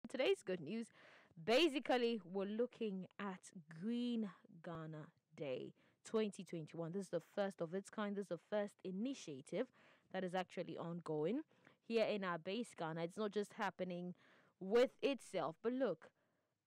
Today's good news. Basically, we're looking at Green Ghana Day 2021. This is the first of its kind. This is the first initiative that is actually ongoing here in our base Ghana. It's not just happening with itself, but look,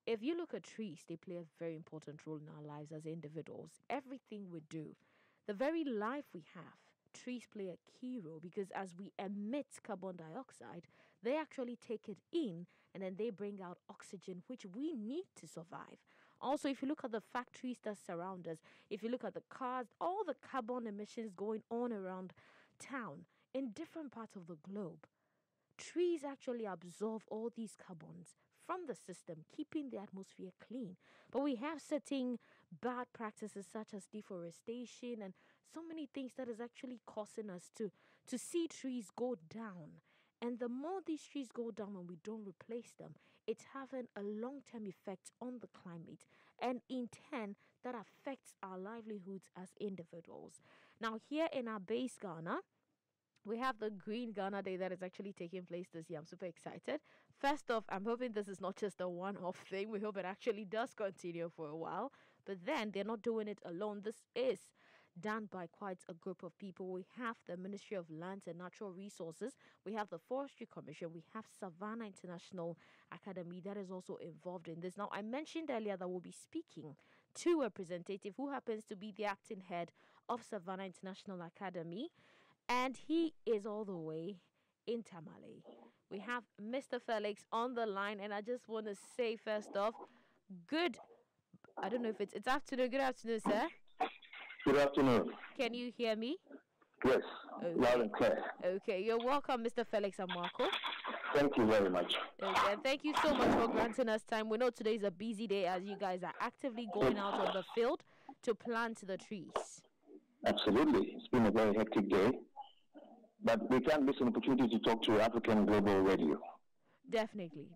if you look at trees, they play a very important role in our lives as individuals. Everything we do, the very life we have, trees play a key role because as we emit carbon dioxide, they actually take it in and then they bring out oxygen, which we need to survive. Also, if you look at the factories that surround us, if you look at the cars, all the carbon emissions going on around town in different parts of the globe, trees actually absorb all these carbons from the system, keeping the atmosphere clean. But we have certain bad practices such as deforestation and so many things that is actually causing us to see trees go down. And the more these trees go down when we don't replace them, it's having a long-term effect on the climate. And in turn, that affects our livelihoods as individuals. Now, here in our base Ghana, we have the Green Ghana Day that is actually taking place this year. I'm super excited. First off, I'm hoping this is not just a one-off thing. We hope it actually does continue for a while. But then they're not doing it alone. This is done by quite a group of people. We have the Ministry of Lands and Natural Resources. We have the Forestry Commission. We have Savannah International Academy that is also involved in this. Now, I mentioned earlier that we'll be speaking to a representative who happens to be the acting head of Savannah International Academy. And he is all the way in Tamale. We have Mr. Felix on the line, and I just want to say first off, good. I don't know if it's afternoon. Good afternoon, sir. Good afternoon. Can you hear me? Yes, Okay. loud and clear. Okay, you're welcome, Mr. Felix Amoako. Thank you very much. Okay, and thank you so much for granting us time. We know today is a busy day as you guys are actively going out on the field to plant the trees. Absolutely. It's been a very hectic day, but we can't miss an opportunity to talk to African Global Radio. Definitely.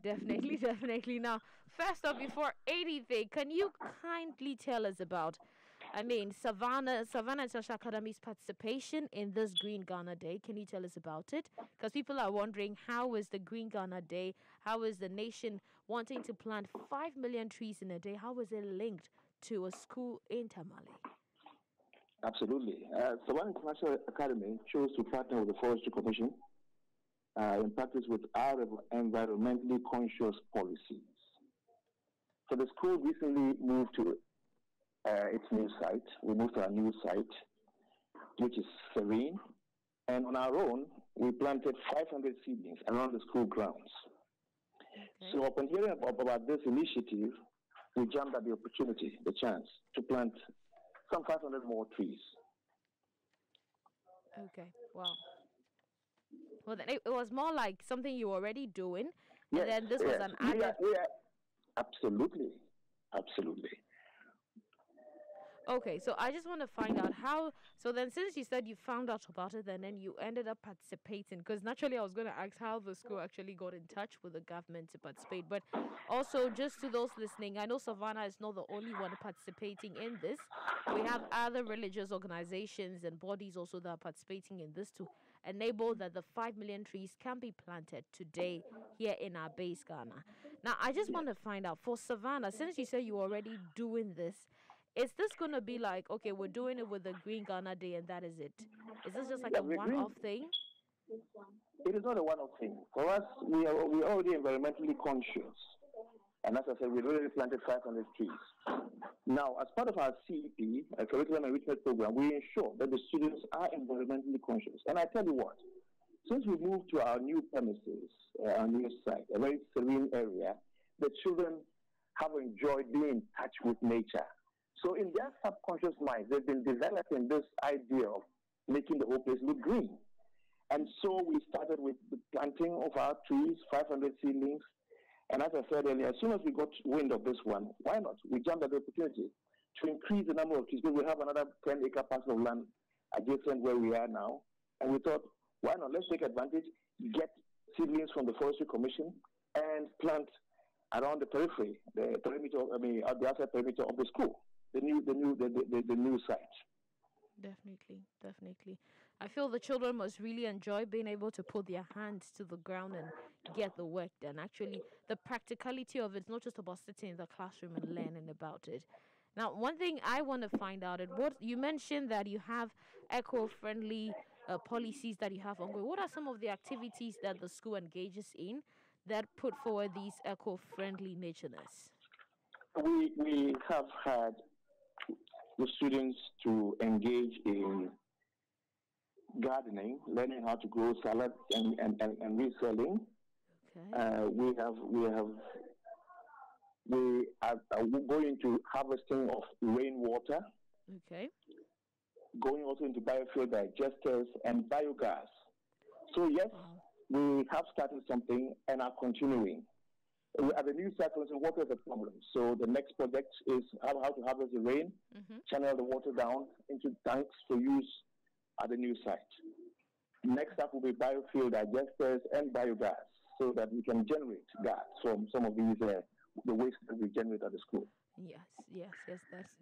Now, first off, before anything, can you kindly tell us about, Savannah International Academy's participation in this Green Ghana Day? Can you tell us about it? Because people are wondering, how is the Green Ghana Day? How is the nation wanting to plant 5 million trees in a day? How is it linked to a school in Tamale? Absolutely. Savannah International Academy chose to partner with the Forestry Commission in practice with our environmentally conscious policies. So the school recently moved to its new site. We moved to our new site, which is serene. And on our own, we planted 500 seedlings around the school grounds. Okay. So upon hearing about this initiative, we jumped at the opportunity, the chance, to plant some 500 more trees. Okay, wow. Well, then it was more like something you were already doing, and yes, then this was an added... Absolutely. Okay, so I just want to find out how... So then since you said you found out about it, and then you ended up participating, because naturally I was going to ask how the school actually got in touch with the government to participate, but also just to those listening, I know Savannah is not the only one participating in this. We have other religious organizations and bodies also that are participating in this to enable that the 5 million trees can be planted today here in our base Ghana. Now, I just want to find out, for Savannah, since you said you're already doing this, is this going to be like, okay, we're doing it with the Green Ghana Day and that is it? Is this just like a one-off thing? It is not a one-off thing. For us, we are already environmentally conscious. And as I said, we've already planted 500 trees. Now, as part of our CEP, a curriculum enrichment program, we ensure that the students are environmentally conscious. And I tell you what, since we moved to our new premises, our new site, a very serene area, the children have enjoyed being in touch with nature. So in their subconscious minds, they've been developing this idea of making the whole place look green. And so we started with the planting of our trees, 500 seedlings. And as I said earlier, as soon as we got wind of this one, why not? We jumped at the opportunity to increase the number of trees. We have another 10-acre parcel of land adjacent where we are now. And we thought, why not? Let's take advantage, get seedlings from the Forestry Commission, and plant around the periphery, the perimeter, the outside perimeter of the school. The new site. Definitely. I feel the children must really enjoy being able to put their hands to the ground and get the work done. Actually, the practicality of it's not just about sitting in the classroom and learning about it. Now, one thing I want to find out is what you mentioned that you have eco-friendly policies that you have ongoing. What are some of the activities that the school engages in that put forward these eco-friendly natures? We have had the students to engage in gardening, learning how to grow salad and reselling. Okay. We are going to harvesting of rainwater, Okay. going also into biofuel digesters and biogas. So yes, Wow. we have started something and are continuing. At the new cycle, so water is a problem. So the next project is how to harvest the rain, channel the water down into tanks for use at the new site. Next up will be biofuel digesters and biogas, so that we can generate gas from some of these the waste that we generate at the school. Yes.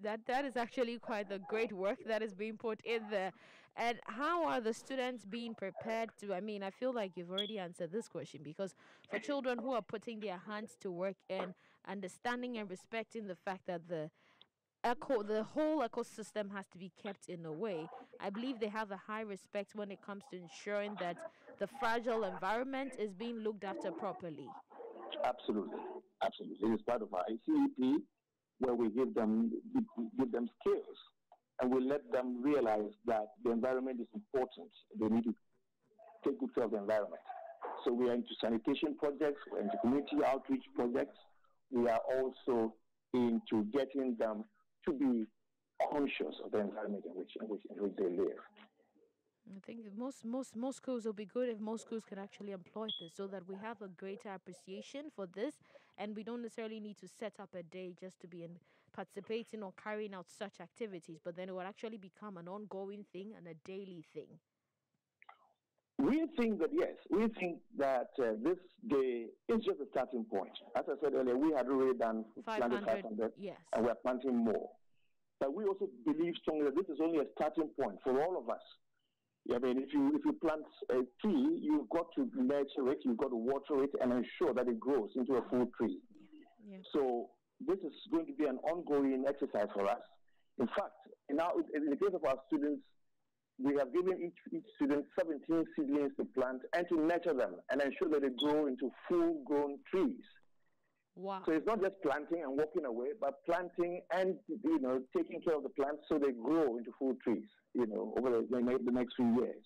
That is actually quite the great work that is being put in there. And how are the students being prepared to? I mean, I feel like you've already answered this question because for children who are putting their hands to work and understanding and respecting the fact that the whole ecosystem has to be kept in a way, I believe they have a high respect when it comes to ensuring that the fragile environment is being looked after properly. Absolutely. It is part of our ICEP, where we give them skills, and we let them realize that the environment is important. They need to take good care of the environment. So we are into sanitation projects, we're into community outreach projects. We are also into getting them to be conscious of the environment in which they live. I think most schools will be good if most schools could actually employ this so that we have a greater appreciation for this and we don't necessarily need to set up a day just to be participating or carrying out such activities, but then it will actually become an ongoing thing and a daily thing. We think that, yes, this day is just a starting point. As I said earlier, we had already done 500, yes, and we're planting more. But we also believe strongly that this is only a starting point for all of us. I mean, if you plant a tree, you've got to nurture it, you've got to water it, and ensure that it grows into a full tree. Yeah. So this is going to be an ongoing exercise for us. In fact, in the case of our students, we have given each student 17 seedlings to plant and to nurture them and ensure that they grow into full-grown trees. Wow. So it's not just planting and walking away, but planting and, taking care of the plants so they grow into full trees, over the next few years.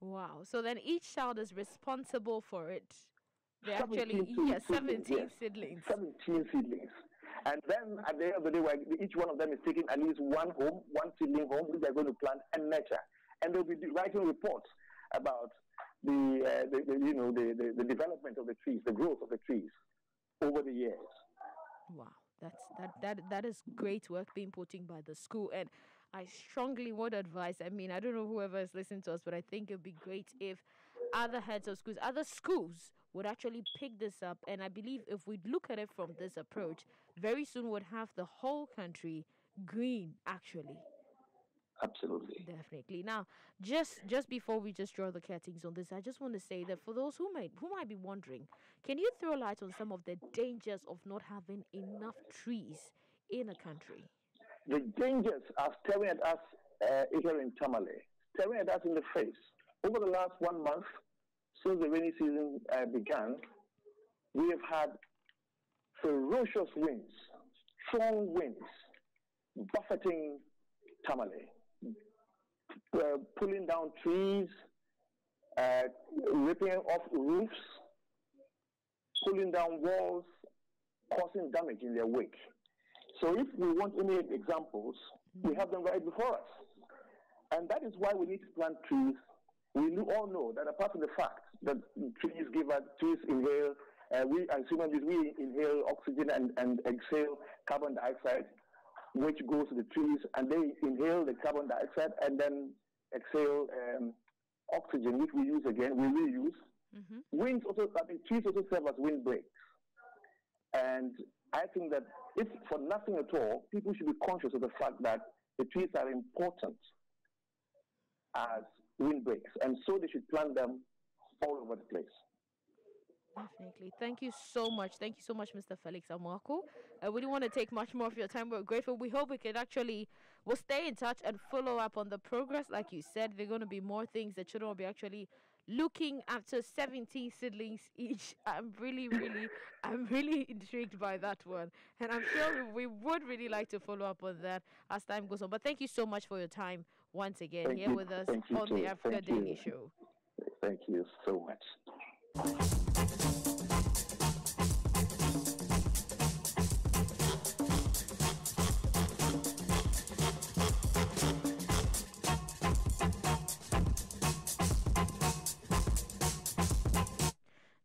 Wow. So then each child is responsible for it. They 17 seedlings. 17 seedlings. And then at the end of the day, each one of them is taking at least one seedling home, which they're going to plant and nurture. And they'll be writing reports about the development of the trees, the growth of the trees over the years. Wow, that is great work being put in by the school, and I strongly would advise. I mean, I don't know whoever is listening to us, but I think it'd be great if other heads of schools, other schools would actually pick this up. And I believe if we look at it from this approach, very soon we'd have the whole country green, actually. Absolutely. Definitely. Now, just before we just draw the curtains on this, I just want to say that for those who might be wondering, can you throw light on some of the dangers of not having enough trees in a country? The dangers are staring at us here in Tamale, staring at us in the face. Over the last 1 month, since the rainy season began, we have had ferocious winds, strong winds, buffeting Tamale. Pulling down trees, ripping off roofs, pulling down walls, causing damage in their wake. So if we want any examples, we have them right before us. And that is why we need to plant trees. We all know that apart from the fact that trees inhale, we as human beings, we inhale oxygen and exhale carbon dioxide, which goes to the trees, and they inhale the carbon dioxide and then exhale oxygen, which we use again, we reuse. Trees also serve as windbreaks. And I think that if for nothing at all, people should be conscious of the fact that the trees are important as windbreaks. And so they should plant them all over the place. Definitely. Thank you so much. Thank you so much, Mr. Felix Amoako. We don't want to take much more of your time. We're grateful. We hope we can we'll stay in touch and follow up on the progress. Like you said, there are going to be more things that children will be actually looking after 17 seedlings each. I'm really intrigued by that one. And I'm sure we would really like to follow up on that as time goes on. But thank you so much for your time once again here with us on the Africa Daily Show. Thank you so much.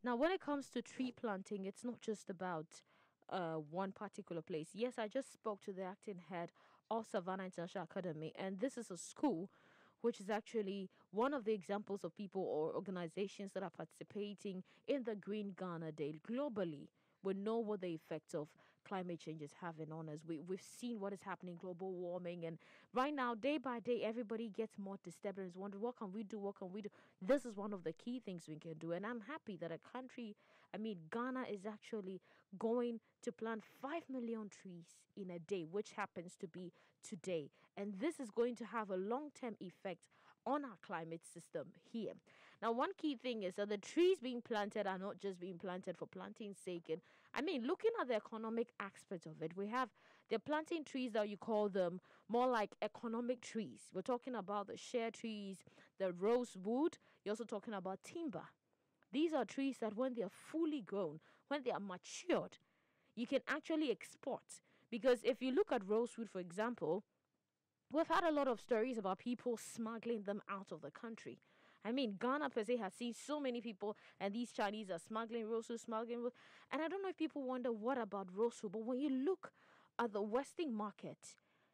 Now, when it comes to tree planting, it's not just about one particular place. Yes, I just spoke to the acting head of Savannah International Academy, and this is a school which is actually one of the examples of people or organizations that are participating in the Green Ghana Day globally. We know what the effects of climate change is having on us. We've seen what is happening, global warming, and right now, day by day, everybody gets more disturbed and is wondering, what can we do? What can we do? This is one of the key things we can do, and I'm happy that Ghana is actually going to plant 5 million trees in a day, which happens to be today. And this is going to have a long-term effect on our climate system here. Now, one key thing is that the trees being planted are not just being planted for planting's sake. And looking at the economic aspect of it, they're planting trees that you call them more like economic trees. We're talking about the share trees, the rosewood. You're also talking about timber. These are trees that when they are fully grown, when they are matured, you can actually export. Because if you look at rosewood, for example, we've had a lot of stories about people smuggling them out of the country. Ghana per se has seen so many people, and these Chinese are smuggling rosewood. And I don't know if people wonder what about rosewood, but when you look at the Western market,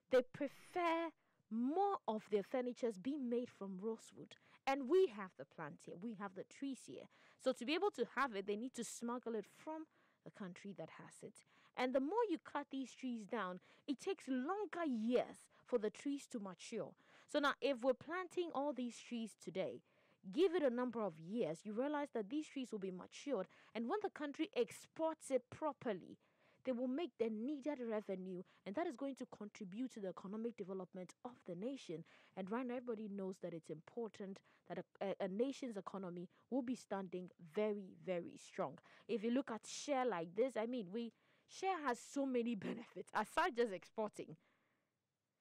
they prefer more of their furnitures being made from rosewood. And we have the plant here, we have the trees here. So to be able to have it, they need to smuggle it from the country that has it. And the more you cut these trees down, it takes longer years for the trees to mature. So now, if we're planting all these trees today, give it a number of years, you realize that these trees will be matured. And when the country exports it properly, they will make the needed revenue, and that is going to contribute to the economic development of the nation. And right now, everybody knows that it's important that a nation's economy will be standing very, very strong. If you look at share like this, share has so many benefits aside just exporting.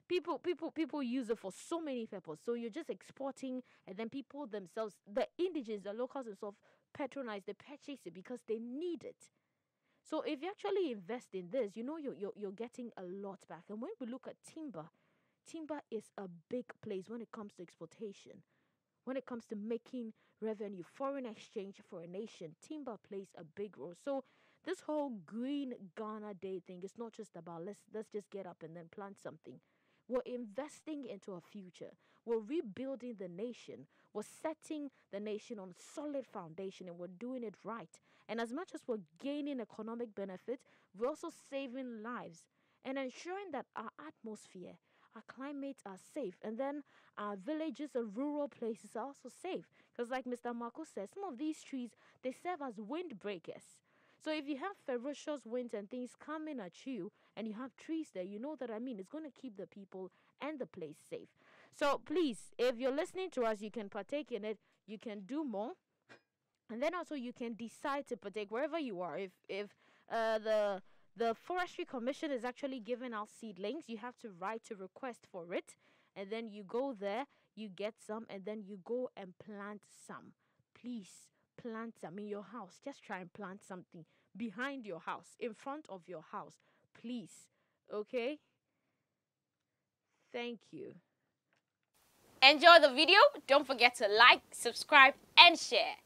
People use it for so many purposes. So you're just exporting, and then people themselves, the indigenous, the locals themselves, patronize, they purchase it because they need it. So if you actually invest in this, you're getting a lot back. And when we look at timber is a big place when it comes to exportation. When it comes to making revenue, foreign exchange for a nation, timber plays a big role. So this whole Green Ghana Day thing is not just about let's just get up and then plant something. We're investing into a future. We're rebuilding the nation. We're setting the nation on solid foundation, and we're doing it right. And as much as we're gaining economic benefits, we're also saving lives and ensuring that our atmosphere, our climates are safe. And then our villages and rural places are also safe. Because like Mr. Amoako says, some of these trees, they serve as windbreakers. So if you have ferocious winds and things coming at you and you have trees there, you know that it's going to keep the people and the place safe. So please, if you're listening to us, you can partake in it. You can do more. And then also you can decide to partake wherever you are. If the Forestry Commission is actually giving out seedlings, you have to write to request for it. And then you go there, you get some, and then you go and plant some. Please. Plant some in your house. Just try and plant something behind your house, in front of your house, please. Okay? Thank you. Enjoy the video. Don't forget to like, subscribe, and share.